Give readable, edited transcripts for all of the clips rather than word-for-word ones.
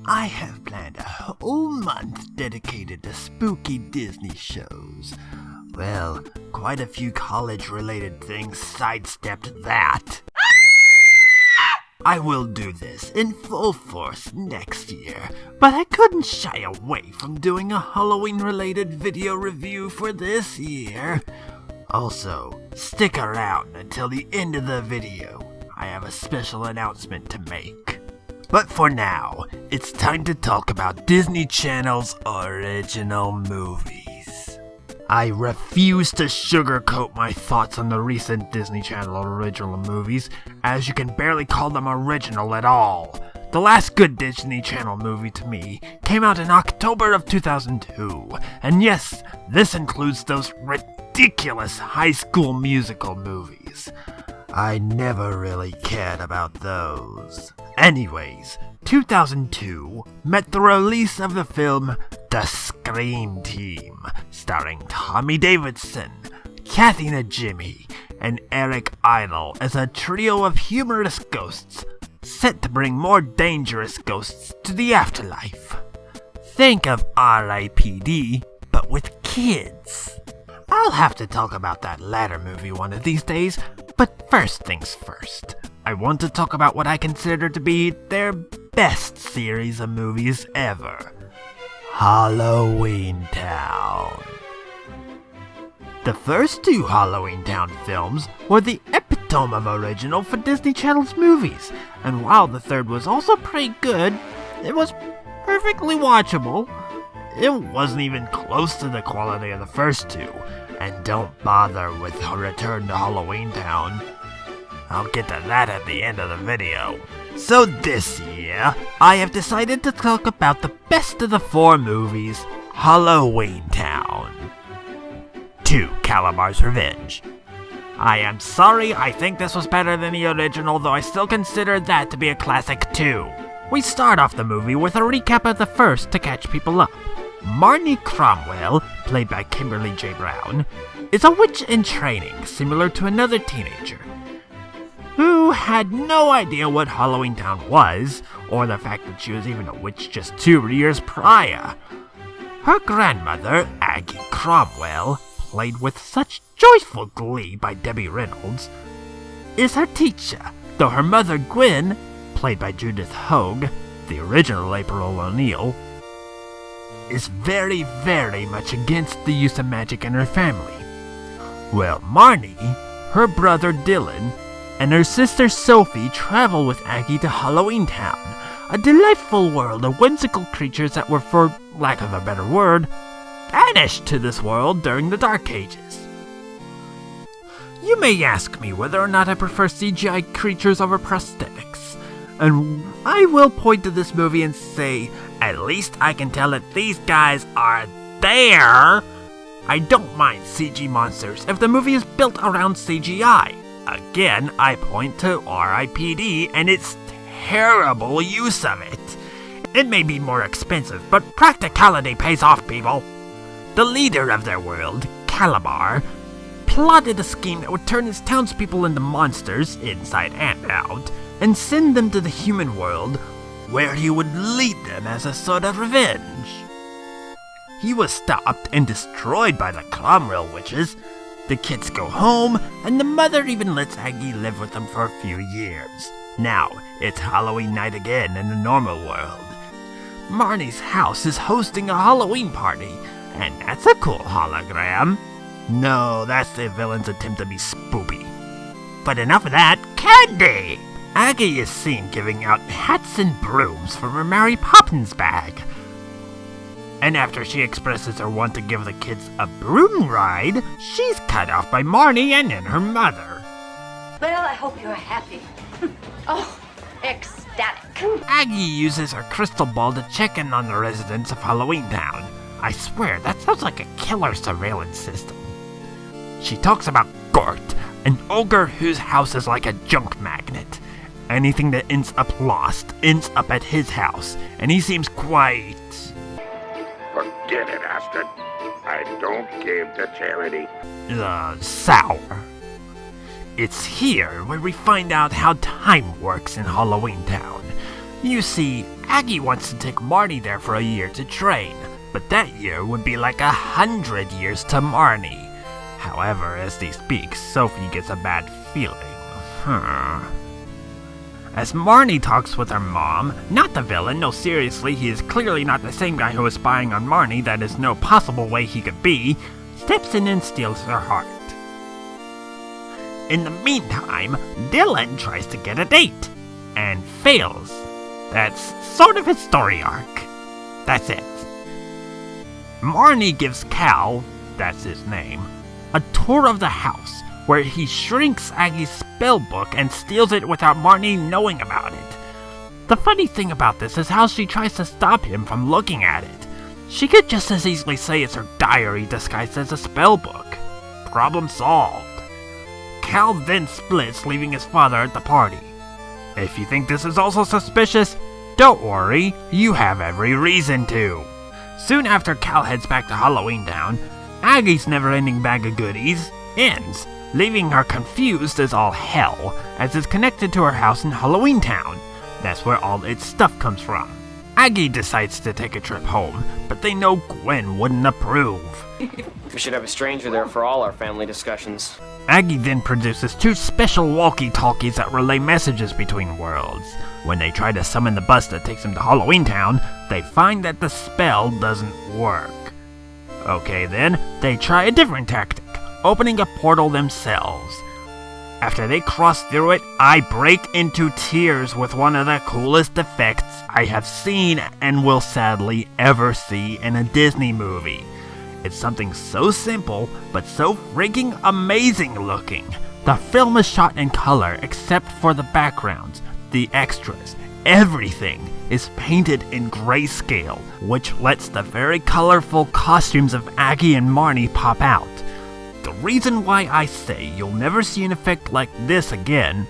I have planned a whole month dedicated to spooky Disney shows. Well, quite a few college-related things sidestepped that. I will do this in full force next year, but I couldn't shy away from doing a Halloween-related video review for this year. Also, stick around until the end of the video. I have a special announcement to make. But for now, it's time to talk about Disney Channel's original movies. I refuse to sugarcoat my thoughts on the recent Disney Channel original movies, as you can barely call them original at all. The last good Disney Channel movie to me came out in October of 2002, and yes, this includes those ridiculous High School Musical movies. I never really cared about those. Anyways, 2002 met the release of the film The Scream Team, starring Tommy Davidson, Kathy Najimy, and Eric Idle as a trio of humorous ghosts set to bring more dangerous ghosts to the afterlife. Think of R.I.P.D., but with kids. I'll have to talk about that latter movie one of these days, but first things first. I want to talk about what I consider to be their best series of movies ever. Halloweentown. The first two Halloweentown films were the epitome of original for Disney Channel's movies, and while the third was also pretty good, it was perfectly watchable. It wasn't even close to the quality of the first two, and don't bother with Return to Halloweentown. I'll get to that at the end of the video. So this year, I have decided to talk about the best of the four movies, Halloweentown. 2. Calamar's Revenge. I am sorry, I think this was better than the original, though I still consider that to be a classic too. We start off the movie with a recap of the first to catch people up. Marnie Cromwell, played by Kimberly J. Brown, is a witch in training, similar to another teenager, who had no idea what Halloweentown was, or the fact that she was even a witch just 2 years prior. Her grandmother, Aggie Cromwell, played with such joyful glee by Debbie Reynolds, is her teacher, though her mother, Gwen, played by Judith Hoag, the original April O'Neil, is very, very much against the use of magic in her family. Well, Marnie, her brother Dylan, and her sister Sophie travel with Aggie to Halloweentown, a delightful world of whimsical creatures that were, for lack of a better word, banished to this world during the Dark Ages. You may ask me whether or not I prefer CGI creatures over prosthetics, and I will point to this movie and say, at least I can tell that these guys are there. I don't mind CG monsters if the movie is built around CGI. Again, I point to R.I.P.D. and its terrible use of it. It may be more expensive, but practicality pays off, people. The leader of their world, Calamar, plotted a scheme that would turn his townspeople into monsters, inside and out, and send them to the human world, where he would lead them as a sort of revenge. He was stopped and destroyed by the Cromwell witches. The kids go home, and the mother even lets Aggie live with them for a few years. Now, it's Halloween night again in the normal world. Marnie's house is hosting a Halloween party, and that's a cool hologram. No, that's the villain's attempt to be spoopy. But enough of that, candy! Aggie is seen giving out hats and brooms from her Mary Poppins bag. And after she expresses her want to give the kids a broom ride, she's cut off by Marnie and then her mother. Well, I hope you're happy. Oh, ecstatic. Aggie uses her crystal ball to check in on the residents of Halloweentown. I swear, that sounds like a killer surveillance system. She talks about Gort, an ogre whose house is like a junk magnet. Anything that ends up lost ends up at his house, and he seems quite... Forget it, Astrid. I don't give to charity. Sour. It's here where we find out how time works in Halloweentown. You see, Aggie wants to take Marnie there for a year to train, but that year would be like 100 years to Marnie. However, as they speak, Sophie gets a bad feeling. As Marnie talks with her mom, not the villain, no seriously, he is clearly not the same guy who was spying on Marnie, that is no possible way he could be, steps in and steals her heart. In the meantime, Dylan tries to get a date, and fails. That's sort of his story arc. That's it. Marnie gives Cal, that's his name, a tour of the house, where he shrinks Aggie's spell book and steals it without Marnie knowing about it. The funny thing about this is how she tries to stop him from looking at it. She could just as easily say it's her diary disguised as a spell book. Problem solved. Cal then splits, leaving his father at the party. If you think this is also suspicious, don't worry, you have every reason to. Soon after Cal heads back to Halloweentown, Aggie's never-ending bag of goodies ends, leaving her confused as all hell, as it's connected to her house in Halloweentown. That's where all its stuff comes from. Aggie decides to take a trip home, but they know Gwen wouldn't approve. We should have a stranger there for all our family discussions. Aggie then produces 2 special walkie-talkies that relay messages between worlds. When they try to summon the bus that takes them to Halloweentown, they find that the spell doesn't work. Okay then, they try a different tactic, opening a portal themselves. After they cross through it, I break into tears with one of the coolest effects I have seen and will sadly ever see in a Disney movie. It's something so simple, but so freaking amazing looking. The film is shot in color except for the backgrounds, the extras. Everything is painted in grayscale, which lets the very colorful costumes of Aggie and Marnie pop out. The reason why I say you'll never see an effect like this again,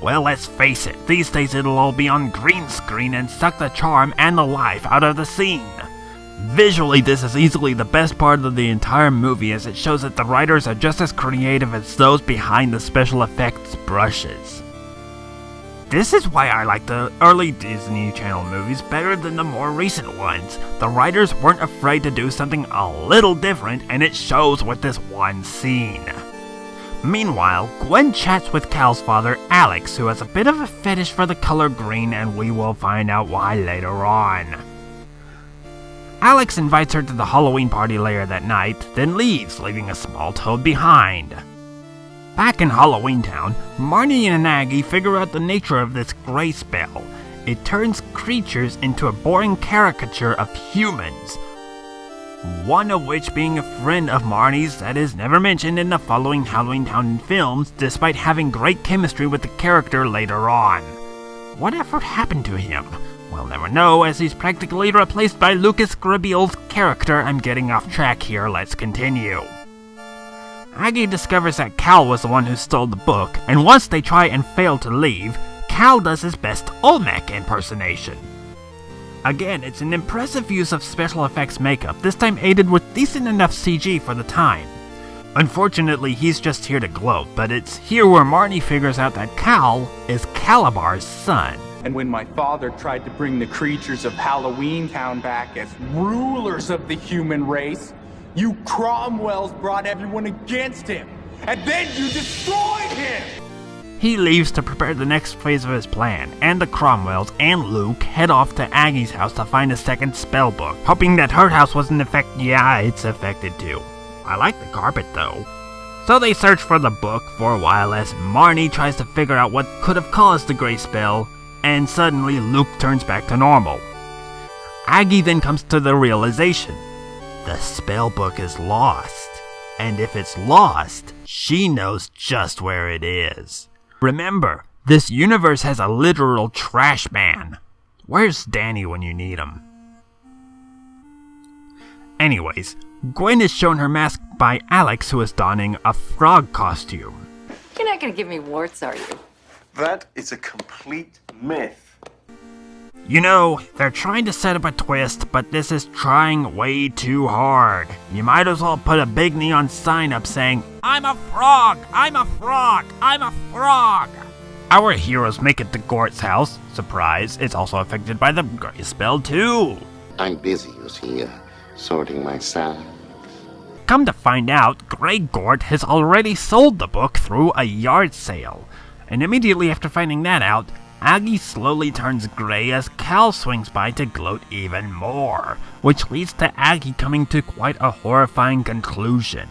well, let's face it, these days it'll all be on green screen and suck the charm and the life out of the scene. Visually, this is easily the best part of the entire movie, as it shows that the writers are just as creative as those behind the special effects brushes. This is why I like the early Disney Channel movies better than the more recent ones. The writers weren't afraid to do something a little different, and it shows with this one scene. Meanwhile, Gwen chats with Cal's father, Alex, who has a bit of a fetish for the color green, and we will find out why later on. Alex invites her to the Halloween party later that night, then leaves, leaving a small toad behind. Back in Halloweentown, Marnie and Aggie figure out the nature of this gray spell. It turns creatures into a boring caricature of humans, one of which being a friend of Marnie's that is never mentioned in the following Halloweentown films, despite having great chemistry with the character later on. Whatever happened to him? We'll never know, as he's practically replaced by Lucas Grabille's character. I'm getting off track here, let's continue. Aggie discovers that Cal was the one who stole the book, and once they try and fail to leave, Cal does his best Olmec impersonation. Again, it's an impressive use of special effects makeup, this time aided with decent enough CG for the time. Unfortunately, he's just here to gloat, but it's here where Marnie figures out that Cal is Calabar's son. And when my father tried to bring the creatures of Halloweentown back as rulers of the human race, you Cromwells brought everyone against him, and then you destroyed him! He leaves to prepare the next phase of his plan, and the Cromwells and Luke head off to Aggie's house to find a second spell book, hoping that her house wasn't affected. Yeah, it's affected too. I like the carpet though. So they search for the book for a while as Marnie tries to figure out what could have caused the gray spell, and suddenly Luke turns back to normal. Aggie then comes to the realization, the spell book is lost, and if it's lost, she knows just where it is. Remember, this universe has a literal trash man. Where's Danny when you need him? Anyways, Gwen is shown her mask by Alex, who is donning a frog costume. You're not gonna give me warts, are you? That is a complete myth. You know, they're trying to set up a twist, but this is trying way too hard. You might as well put a big neon sign up saying, "I'm a frog! I'm a frog! I'm a frog!" Our heroes make it to Gort's house. Surprise, it's also affected by the gray spell too. I'm busy, you see, sorting my salad. Come to find out, Grey Gort has already sold the book through a yard sale. And immediately after finding that out, Aggie slowly turns gray as Cal swings by to gloat even more, which leads to Aggie coming to quite a horrifying conclusion.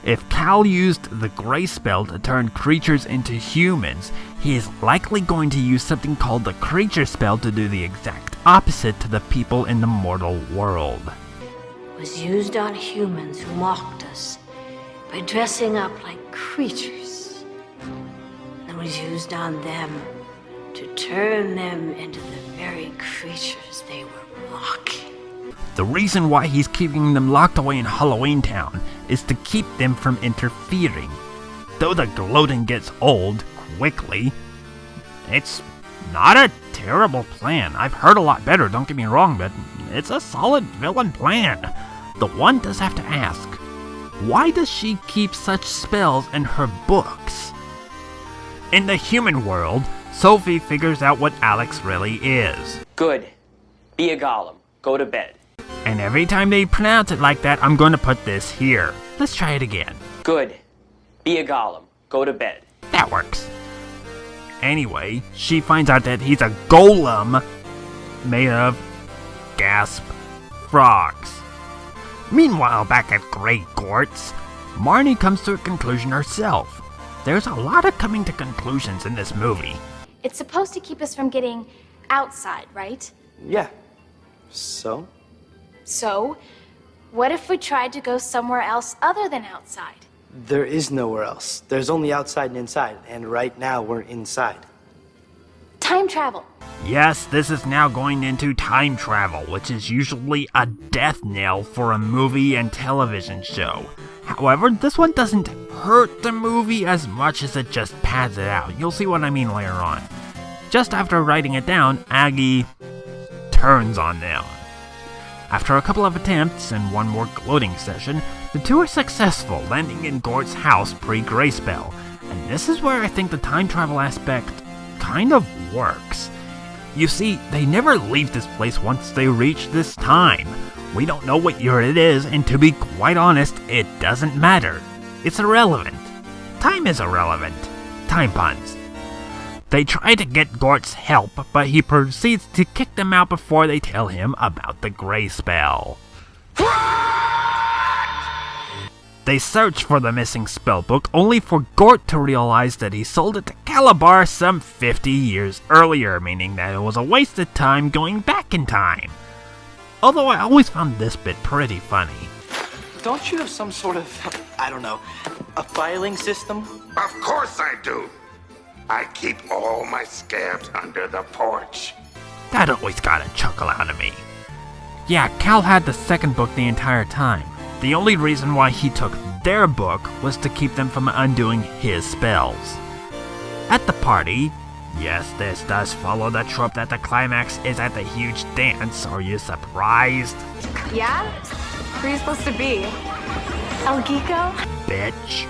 If Cal used the gray spell to turn creatures into humans, he is likely going to use something called the creature spell to do the exact opposite to the people in the mortal world. It was used on humans who mocked us by dressing up like creatures. It was used on them to turn them into the very creatures they were mocking. The reason why he's keeping them locked away in Halloweentown is to keep them from interfering. Though the gloating gets old quickly, it's not a terrible plan. I've heard a lot better, don't get me wrong, but it's a solid villain plan. The one does have to ask, why does she keep such spells in her books? In the human world, Sophie figures out what Alex really is. Good. Be a golem. Go to bed. And every time they pronounce it like that, I'm going to put this here. Let's try it again. Good. Be a golem. Go to bed. That works. Anyway, she finds out that he's a golem made of, gasp, frogs. Meanwhile, back at Grey Gort's, Marnie comes to a conclusion herself. There's a lot of coming to conclusions in this movie. It's supposed to keep us from getting outside, right? Yeah. So? So, what if we tried to go somewhere else other than outside? There is nowhere else. There's only outside and inside, and right now we're inside. Time travel. Yes, this is now going into time travel, which is usually a death knell for a movie and television show. However, this one doesn't hurt the movie as much as it just pads it out. You'll see what I mean later on. Just after writing it down, Aggie turns on them. After a couple of attempts and one more gloating session, the two are successful, landing in Gort's house pre-Grayspell. And this is where I think the time travel aspect kind of works. You see, they never leave this place once they reach this time. We don't know what year it is, and to be quite honest, it doesn't matter. It's irrelevant. Time is irrelevant. Time puns. They try to get Gort's help, but he proceeds to kick them out before they tell him about the Gray Spell. They search for the missing spellbook, only for Gort to realize that he sold it to Calabar some 50 years earlier, meaning that it was a waste of time going back in time. Although I always found this bit pretty funny. Don't you have some sort of, I don't know, a filing system? Of course I do. I keep all my scabs under the porch. That always got a chuckle out of me. Yeah, Cal had the second book the entire time. The only reason why he took their book was to keep them from undoing his spells. At the party, yes, this does follow the trope that the climax is at the huge dance. Are you surprised? Yeah? Who are you supposed to be? El Geeko? Bitch.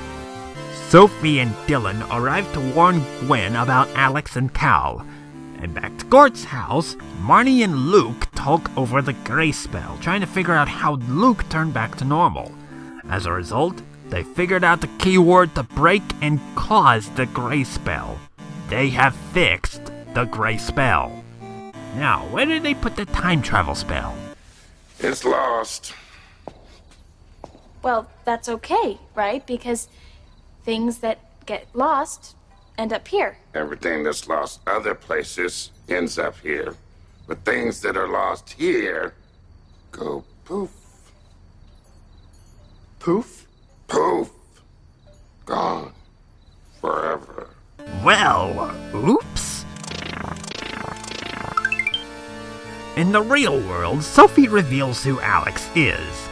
Sophie and Dylan arrive to warn Gwen about Alex and Cal. And back to Gort's house, Marnie and Luke talk over the Gray Spell, trying to figure out how Luke turned back to normal. As a result, they figured out the keyword to break and cause the Gray Spell. They have fixed the Gray Spell. Now, where did they put the time travel spell? It's lost. Well, that's okay, right? Because things that get lost end up here. Everything that's lost other places ends up here. But things that are lost here go poof. Poof? Poof. Gone. Forever. Well, oops. In the real world, Sophie reveals who Alex is.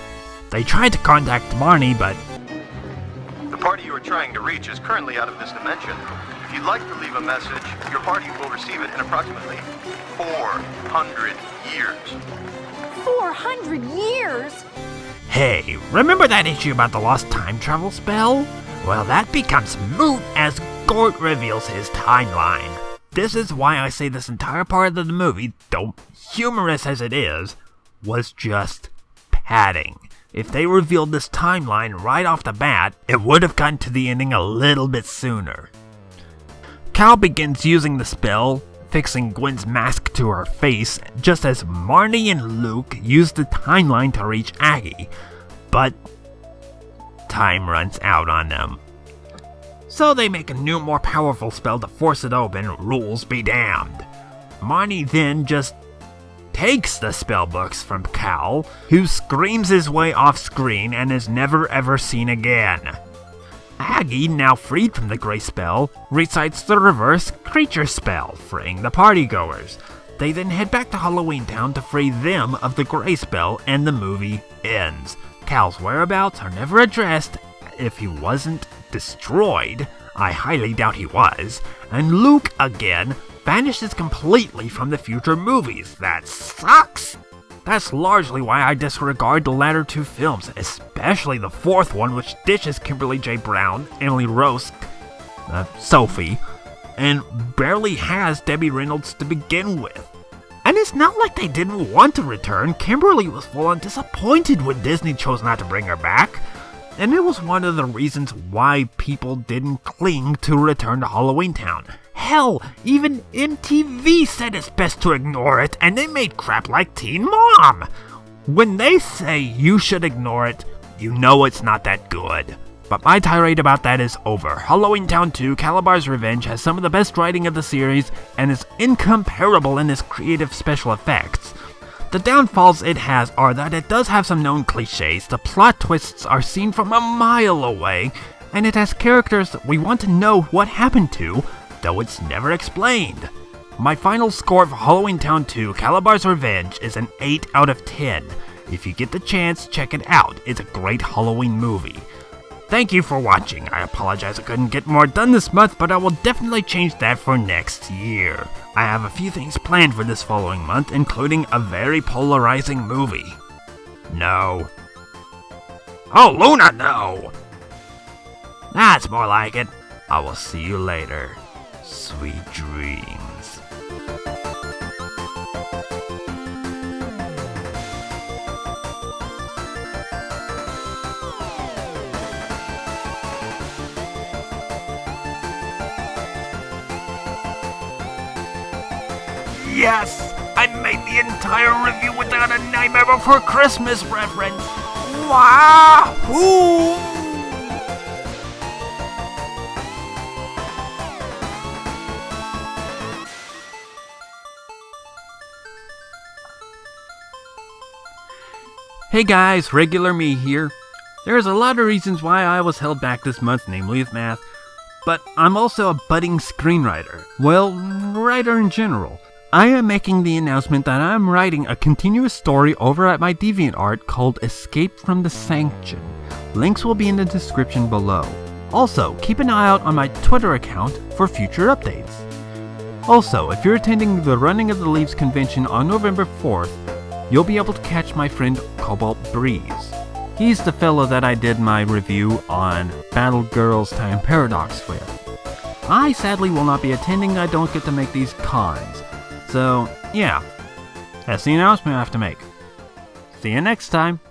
They tried to contact Marnie, but the party you are trying to reach is currently out of this dimension. If you'd like to leave a message, your party will receive it in approximately 400 years. 400 years? hey, remember that issue about the lost time travel spell? Well, that becomes moot as escort reveals his timeline. This is why I say this entire part of the movie, though humorous as it is, was just padding. If they revealed this timeline right off the bat, it would have gotten to the ending a little bit sooner. Cal begins using the spell, fixing Gwen's mask to her face, just as Marnie and Luke use the timeline to reach Aggie, but time runs out on them. So they make a new, more powerful spell to force it open, rules be damned. Marnie then just takes the spell books from Cal, who screams his way off screen and is never ever seen again. Aggie, now freed from the gray spell, recites the reverse creature spell, freeing the partygoers. They then head back to Halloweentown to free them of the gray spell, and the movie ends. Cal's whereabouts are never addressed. If he wasn't destroyed, I highly doubt he was, and Luke, again, vanishes completely from the future movies. That sucks! That's largely why I disregard the latter two films, especially the fourth one, which ditches Kimberly J. Brown, Emily Rose, Sophie, and barely has Debbie Reynolds to begin with. And it's not like they didn't want to return. Kimberly was full on disappointed when Disney chose not to bring her back, and it was one of the reasons why people didn't cling to Return to Halloweentown. Hell, even MTV said it's best to ignore it, and they made crap like Teen Mom. When they say you should ignore it, you know it's not that good. But my tirade about that is over. Halloweentown 2, Calabar's Revenge, has some of the best writing of the series, and is incomparable in its creative special effects. The downfalls it has are that it does have some known cliches, the plot twists are seen from a mile away, and it has characters that we want to know what happened to, though it's never explained. My final score for Halloweentown 2, Calabar's Revenge, is an 8 out of 10. If you get the chance, check it out. It's a great Halloween movie. Thank you for watching. I apologize I couldn't get more done this month, but I will definitely change that for next year. I have a few things planned for this following month, including a very polarizing movie. No. Oh, Luna, no! That's more like it. I will see you later. Sweet dreams. Yes! I made the entire review without a Nightmare Before Christmas reference! Wahoo! Hey guys, Regular Me here. There's a lot of reasons why I was held back this month, namely with math, but I'm also a budding screenwriter. Well, writer in general. I am making the announcement that I'm writing a continuous story over at my DeviantArt called Escape from the Sanction. Links will be in the description below. Also, keep an eye out on my Twitter account for future updates. Also, if you're attending the Running of the Leaves convention on November 4th, you'll be able to catch my friend Cobalt Breeze. He's the fellow that I did my review on Battle Girls Time Paradox with. I sadly will not be attending. I don't get to make these cons. So, yeah, that's the announcement I have to make. See you next time.